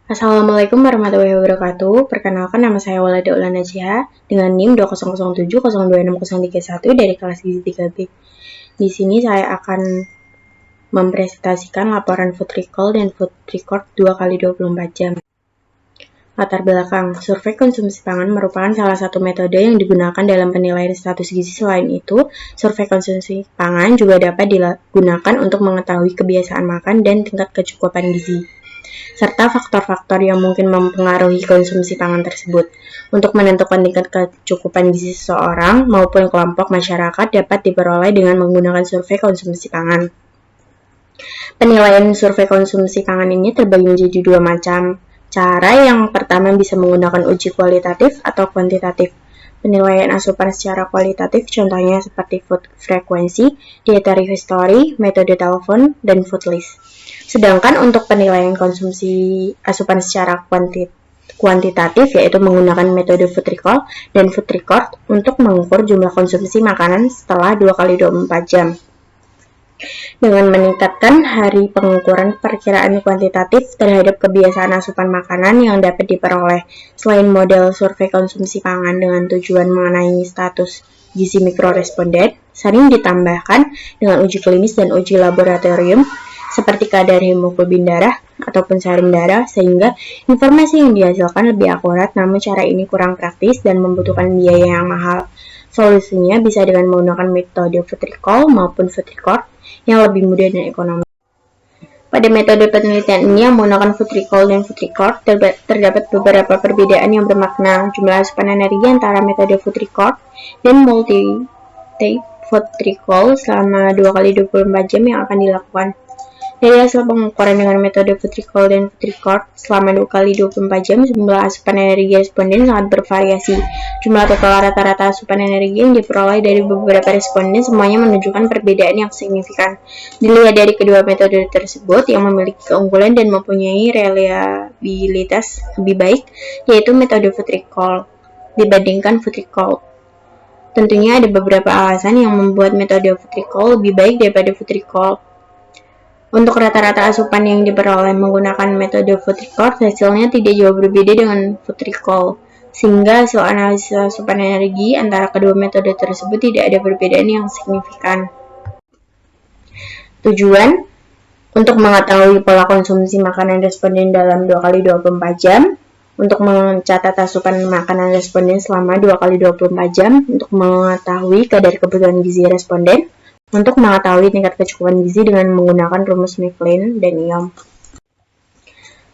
Assalamualaikum warahmatullahi wabarakatuh. Perkenalkan, nama saya Walada Ulan Najha dengan NIM 2007026031 dari kelas Gizi 3B. Di sini saya akan mempresentasikan laporan food recall dan food record 2x24 jam. Latar belakang, survei konsumsi pangan merupakan salah satu metode yang digunakan dalam penilaian status gizi. Selain itu, survei konsumsi pangan juga dapat digunakan untuk mengetahui kebiasaan makan dan tingkat kecukupan gizi, serta faktor-faktor yang mungkin mempengaruhi konsumsi pangan tersebut. Untuk menentukan tingkat kecukupan gizi seseorang maupun kelompok masyarakat dapat diperoleh dengan menggunakan survei konsumsi pangan. Penilaian survei konsumsi pangan ini terbagi menjadi dua macam. Cara yang pertama bisa menggunakan uji kualitatif atau kuantitatif. Penilaian asupan secara kualitatif contohnya seperti food frequency, dietary history, metode telepon, dan food list. Sedangkan untuk penilaian konsumsi asupan secara kuantitatif yaitu menggunakan metode food recall dan food record untuk mengukur jumlah konsumsi makanan setelah 2x24 jam. Dengan meningkatkan hari pengukuran perkiraan kuantitatif terhadap kebiasaan asupan makanan yang dapat diperoleh. Selain model survei konsumsi pangan dengan tujuan mengenai status gizi mikroresponden, sering ditambahkan dengan uji klinis dan uji laboratorium seperti kadar hemoglobin darah ataupun serum darah, sehingga informasi yang dihasilkan lebih akurat, namun cara ini kurang praktis dan membutuhkan biaya yang mahal. Solusinya bisa dengan menggunakan metode food recall maupun food record yang lebih mudah dan ekonomis. Pada metode penelitian ini yang menggunakan food recall dan food record terdapat beberapa perbedaan yang bermakna. Jumlah asupan energi antara metode food record dan multi-type food recall selama 2x24 jam yang akan dilakukan. Dari hasil pengukuran dengan metode food recall dan food record selama 2x24 jam, jumlah asupan energi responden sangat bervariasi. Jumlah total rata-rata asupan energi yang diperoleh dari beberapa responden semuanya menunjukkan perbedaan yang signifikan. Dilihat dari kedua metode tersebut yang memiliki keunggulan dan mempunyai reliabilitas lebih baik, yaitu metode food recall dibandingkan food recall. Tentunya ada beberapa alasan yang membuat metode food recall lebih baik daripada food recall. Untuk rata-rata asupan yang diperoleh menggunakan metode food record, hasilnya tidak jauh berbeda dengan food recall, sehingga hasil analisis asupan energi antara kedua metode tersebut tidak ada perbedaan yang signifikan. Tujuan untuk mengetahui pola konsumsi makanan responden dalam 2x24 jam, untuk mencatat asupan makanan responden selama 2x24 jam, untuk mengetahui kadar kebutuhan gizi responden, untuk mengetahui tingkat kecukupan gizi dengan menggunakan rumus Mifflin dan Iom.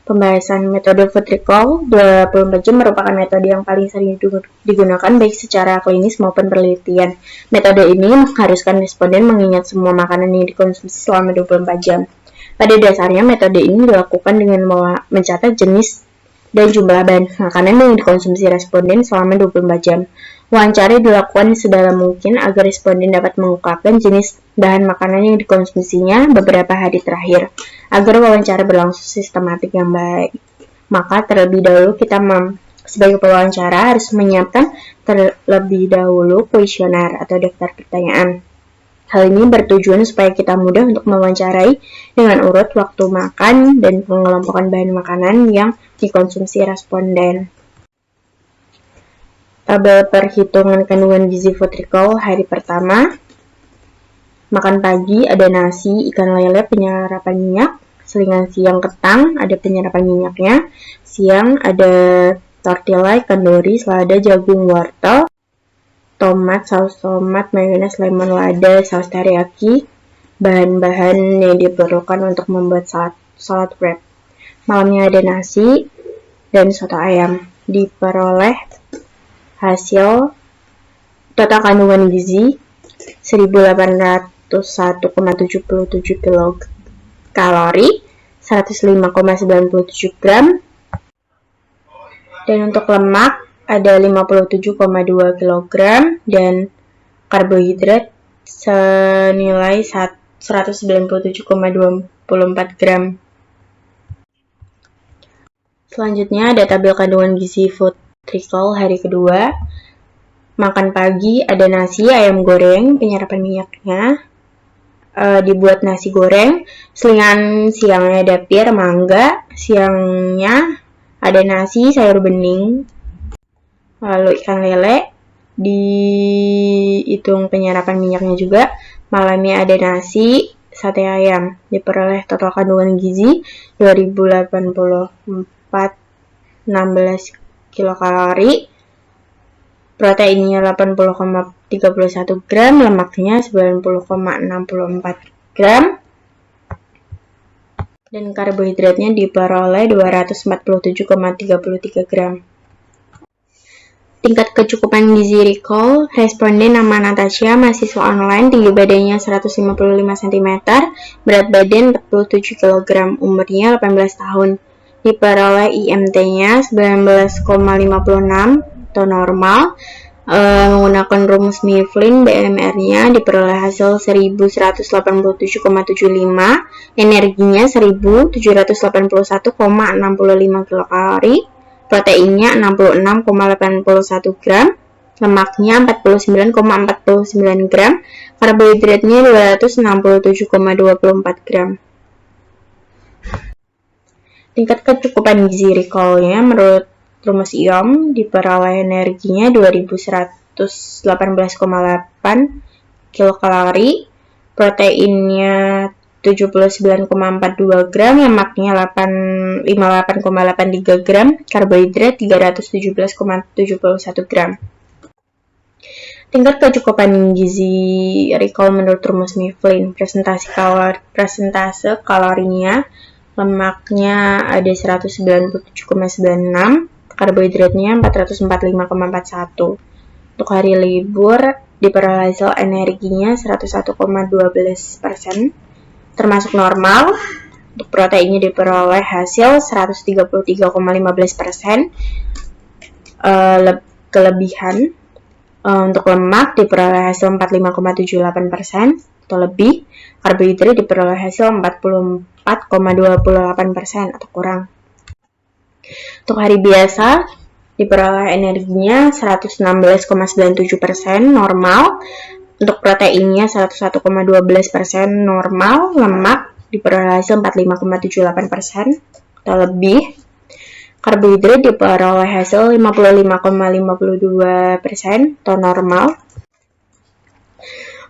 Pembahasan metode food recall 24 jam merupakan metode yang paling sering digunakan baik secara klinis maupun penelitian. Metode ini mengharuskan responden mengingat semua makanan yang dikonsumsi selama 24 jam. Pada dasarnya, metode ini dilakukan dengan mencatat jenis dan jumlah bahan makanan yang dikonsumsi responden selama 24 jam. Wawancara dilakukan sedalam mungkin agar responden dapat mengungkapkan jenis bahan makanan yang dikonsumsinya beberapa hari terakhir. Agar wawancara berlangsung sistematik yang baik, maka terlebih dahulu kita sebagai pewawancara harus menyiapkan terlebih dahulu kuesioner atau daftar pertanyaan. Hal ini bertujuan supaya kita mudah untuk mewawancarai dengan urut waktu makan dan pengelompokan bahan makanan yang dikonsumsi responden. Tabel perhitungan kandungan gizi food recall hari pertama. Makan pagi ada nasi, ikan lele, penyerapan minyak. Selingan siang kentang, ada penyerapan minyaknya. Siang ada tortilla, ikan dori, selada, jagung, wortel, tomat, saus tomat, mayones, lemon, lada, saus teriyaki. Bahan-bahan yang diperlukan untuk membuat salad wrap. Malamnya ada nasi dan soto ayam. Diperoleh hasil total kandungan gizi 1801,77 kilokalori, 105,97 gram, dan untuk lemak ada 57,2 kilogram dan karbohidrat senilai 197,24 gram. Selanjutnya ada tabel kandungan gizi food recall hari kedua. Makan pagi ada nasi, ayam goreng, penyerapan minyaknya, dibuat nasi goreng. Selingan siangnya ada pir, mangga, siangnya ada nasi, sayur bening, lalu ikan lele, dihitung penyerapan minyaknya juga. Malamnya ada nasi, sate ayam, diperoleh total kandungan gizi 2084 16 kilokalori, proteinnya 80,31 gram, lemaknya 90,64 gram, dan karbohidratnya diperoleh 247,33 gram. Tingkat kecukupan gizi recall, responden nama Natasha, mahasiswa online, tinggi badannya 155 cm, berat badan 47 kg, umurnya 18 tahun. Diperoleh IMT-nya 19,56 atau normal. Menggunakan rumus Mifflin, BMR-nya diperoleh hasil 1187,75, energinya 1781,65 kilokalori, proteinnya 66,81 gram, lemaknya 49,49 gram, karbohidratnya 267,24 gram. Tingkat kecukupan gizi recall-nya menurut rumus IOM diperoleh energinya 2118,8 kilokalori, proteinnya 79,42 gram, lemaknya 58,83 gram, karbohidrat 317,71 gram. Tingkat kecukupan gizi recall menurut rumus Mifflin, persentase kalorinya, lemaknya ada 197,96, karbohidratnya 445,41. Untuk hari libur diperoleh hasil energinya 101,12%, termasuk normal. Untuk proteinnya diperoleh hasil 133,15%, kelebihan. Untuk lemak diperoleh hasil 45,78% atau lebih, karbohidrat diperoleh hasil 44,28% atau kurang. Untuk hari biasa diperoleh energinya 116,97% normal, untuk proteinnya 101,12% normal, lemak diperoleh hasil 45,78% atau lebih, karbohidrat diperoleh hasil 55,52% atau normal.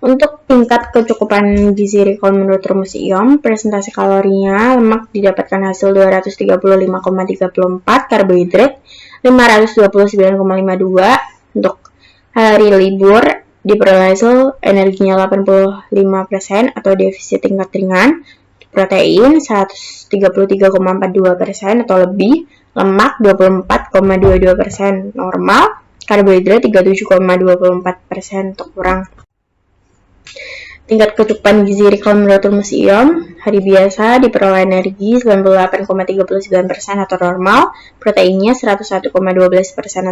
Untuk tingkat kecukupan gizi recall menurut rumus IOM, presentasi kalorinya, lemak didapatkan hasil 235,34, karbohidrat 529,52. Untuk hari libur diperoleh hasil energinya 85% atau defisit tingkat ringan, protein 133,42% atau lebih, lemak 24,22% normal, karbohidrat 37,24% atau kurang. Tingkat kecukupan gizi recall menurut rumus IOM, hari biasa diperoleh energi 98,39% atau normal, proteinnya 101,12%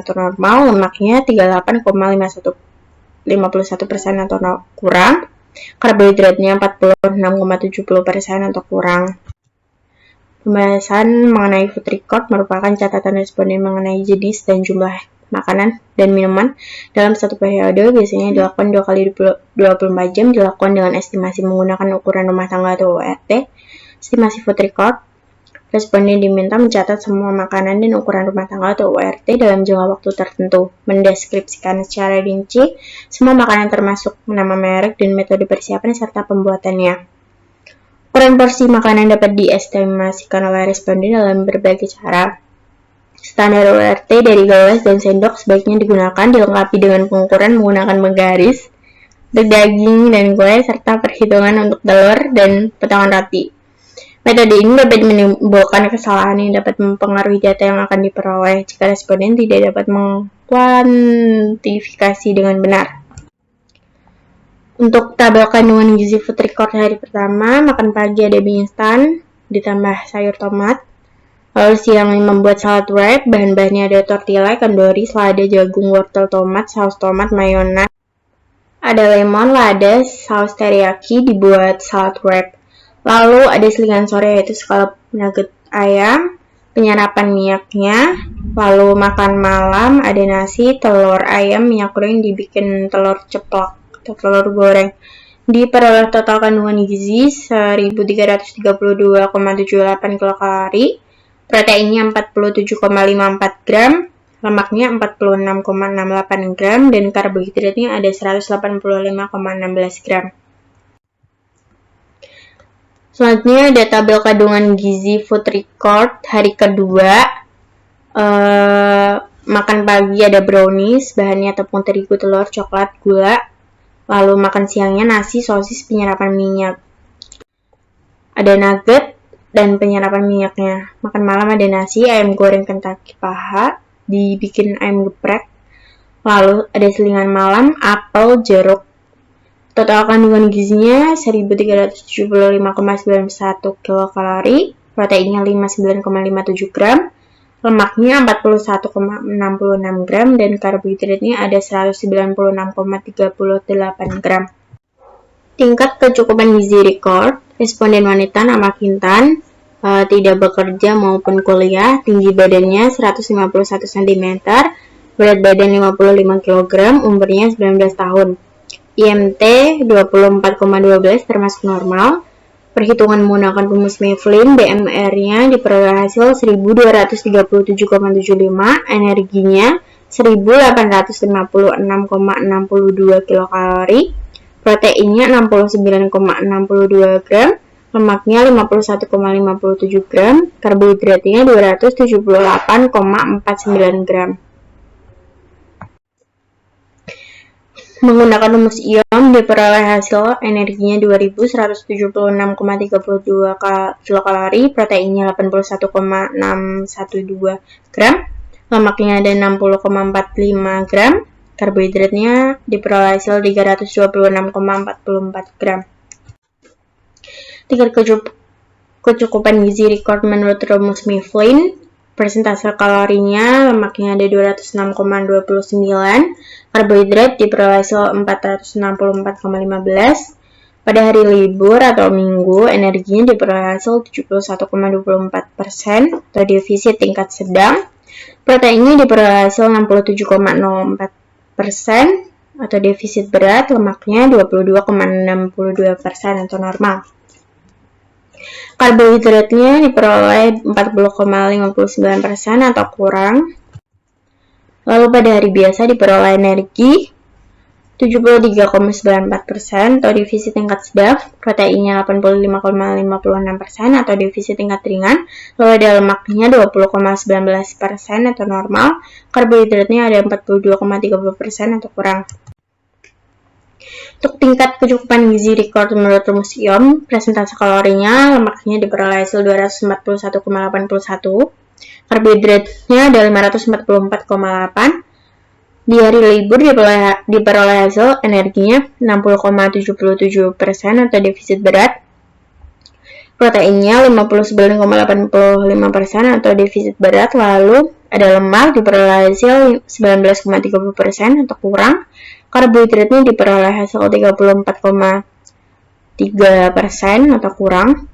atau normal, lemaknya 38,51% atau kurang, karbohidratnya 46,70% atau kurang. Pembahasan mengenai food record merupakan catatan responden mengenai jenis dan jumlah makanan dan minuman dalam satu periode, biasanya dilakukan 2 kali 24 jam, dilakukan dengan estimasi menggunakan ukuran rumah tangga atau URT. Estimasi food record, responden diminta mencatat semua makanan dan ukuran rumah tangga atau URT dalam jangka waktu tertentu, mendeskripsikan secara rinci semua makanan termasuk nama merek dan metode persiapan serta pembuatannya. Ukuran porsi makanan dapat diestimasikan oleh responden dalam berbagai cara. Standar URT dari gelas dan sendok sebaiknya digunakan, dilengkapi dengan pengukuran menggunakan menggaris untuk daging dan kue, serta perhitungan untuk telur dan potongan roti. Metode ini dapat menimbulkan kesalahan yang dapat mempengaruhi data yang akan diperoleh jika responden tidak dapat mengkuantifikasi dengan benar. Untuk tabel kandungan gizi food record hari pertama, makan pagi ada mie instan ditambah sayur tomat. Lalu siang membuat salad wrap, bahan-bahannya ada tortilla, ikan dori, selada, jagung, wortel, tomat, saus tomat, mayones, ada lemon, lada, saus teriyaki, dibuat salad wrap. Lalu ada selingan sore yaitu scallop nugget ayam, penyerapan minyaknya. Lalu makan malam ada nasi, telur ayam, minyak goreng, dibikin telur ceplok atau telur goreng. Diperoleh total kandungan gizi 1332,78 kilokalori. proteinnya 47,54 gram, lemaknya 46,68 gram, dan karbohidratnya ada 185,16 gram. Selanjutnya ada tabel kandungan gizi food record hari kedua. Makan pagi ada brownies, bahannya tepung terigu, telur, coklat, gula. Lalu makan siangnya nasi, sosis, penyerapan minyak. Ada nugget dan penyerapan minyaknya. Makan malam ada nasi, ayam goreng Kentucky paha, dibikin ayam geprek. Lalu ada selingan malam, apel, jeruk. Total kandungan gizinya 1375,91 kilokalori, proteinnya 59,57 gram, lemaknya 41,66 gram, dan karbohidratnya ada 196,38 gram. Tingkat kecukupan gizi record, responden wanita nama Kintan, tidak bekerja maupun kuliah, tinggi badannya 151 cm, berat badan 55 kg, umurnya 19 tahun. IMT 24,12 termasuk normal. Perhitungan menggunakan rumus Mifflin, BMR-nya diperoleh hasil 1237,75, energinya 1856,62 kilokalori, proteinnya 69,62 gram, lemaknya 51,57 gram, karbohidratnya 278,49 gram. Menggunakan rumus ion diperoleh hasil energinya 2176,32 kilokalori, proteinnya 81,612 gram, lemaknya ada 60,45 gram, karbohidratnya diperoleh hasil 326,44 gram. Tingkat kecukupan gizi record menurut rumus Mifflin, persentase kalorinya, lemaknya ada 206,29, karbohidrat diperoleh hasil 464,15. Pada hari libur atau minggu, energinya diperoleh hasil 71,24% atau defisit tingkat sedang. Proteinnya diperoleh hasil 67,04% atau defisit berat, lemaknya 22,62% atau normal. Karbohidratnya diperoleh 40,59% atau kurang. Lalu pada hari biasa diperoleh energi 73,94% atau defisit tingkat sedang, proteinnya 85,56% atau defisit tingkat ringan, lalu ada lemaknya 20,19% atau normal, karbohidratnya ada 42,30% atau kurang. Untuk tingkat kecukupan gizi record menurut rumus ion, presentase kalorinya, lemaknya diperoleh hasil 241,81, karbohidratnya ada 544,8. Di hari libur diperoleh hasil energinya 60,77% atau defisit berat, proteinnya 59,85% atau defisit berat, lalu ada lemak diperoleh hasil 19,30% atau kurang, karbohidratnya diperoleh hasil 34,3% atau kurang.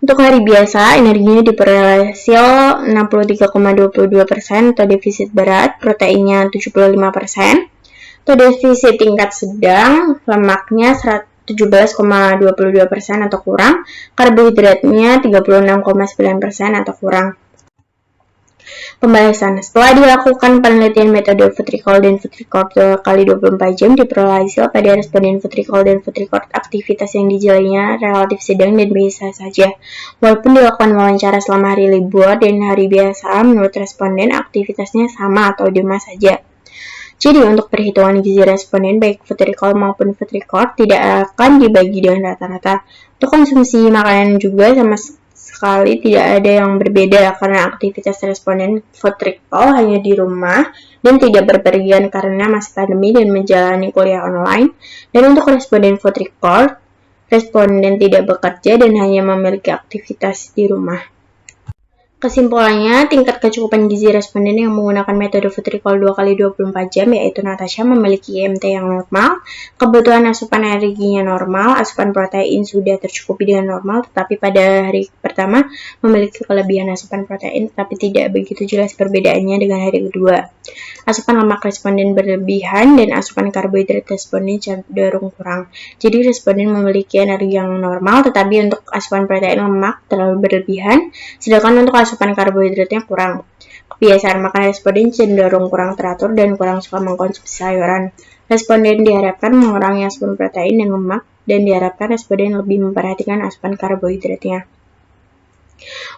Untuk hari biasa, energinya diperoleh hasil 63,22% atau defisit berat, proteinnya 75%, atau defisit tingkat sedang, lemaknya 17,22% atau kurang, karbohidratnya 36,9% atau kurang. Pembahasan. Setelah dilakukan penelitian metode food recall dan food record 2 kali 24 jam, diperoleh hasil pada responden food recall dan food record aktivitas yang dijalaninya relatif sedang dan biasa saja. Walaupun dilakukan wawancara selama hari libur dan hari biasa, menurut responden aktivitasnya sama atau sama saja. Jadi untuk perhitungan gizi responden baik food recall maupun food record tidak akan dibagi dengan rata-rata. Untuk konsumsi makanan juga sama sekali tidak ada yang berbeda karena aktivitas responden food recall hanya di rumah dan tidak berpergian karena masa pandemi dan menjalani kuliah online. Dan untuk responden food record, responden tidak bekerja dan hanya memiliki aktivitas di rumah. Kesimpulannya, tingkat kecukupan gizi responden yang menggunakan metode food recall 2 kali 24 jam, yaitu Natasha, memiliki IMT yang normal, kebutuhan asupan energinya normal, asupan protein sudah tercukupi dengan normal, tetapi pada hari pertama memiliki kelebihan asupan protein, tetapi tidak begitu jelas perbedaannya dengan hari kedua. Asupan lemak responden berlebihan dan asupan karbohidrat responden cenderung kurang. Jadi responden memiliki energi yang normal, tetapi untuk asupan protein lemak terlalu berlebihan, sedangkan untuk asupan karbohidratnya kurang. Kebiasaan makan responden cenderung kurang teratur dan kurang suka mengkonsumsi sayuran. Responden diharapkan mengurangi asupan protein dan lemak, dan diharapkan responden lebih memperhatikan asupan karbohidratnya.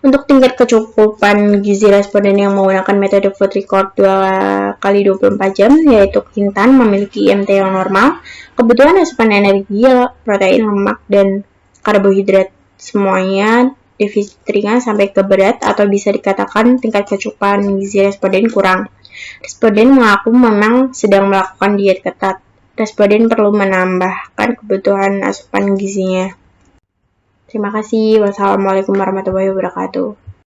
Untuk tingkat kecukupan gizi responden yang menggunakan metode food record 2 kali 24 jam, yaitu Kintan, memiliki IMT yang normal, kebutuhan asupan energi, protein, lemak, dan karbohidrat semuanya defisit ringan sampai ke berat, atau bisa dikatakan tingkat kecukupan gizi responden kurang. Responden mengaku memang sedang melakukan diet ketat. Responden perlu menambahkan kebutuhan asupan gizinya. Terima kasih. Wassalamualaikum warahmatullahi wabarakatuh.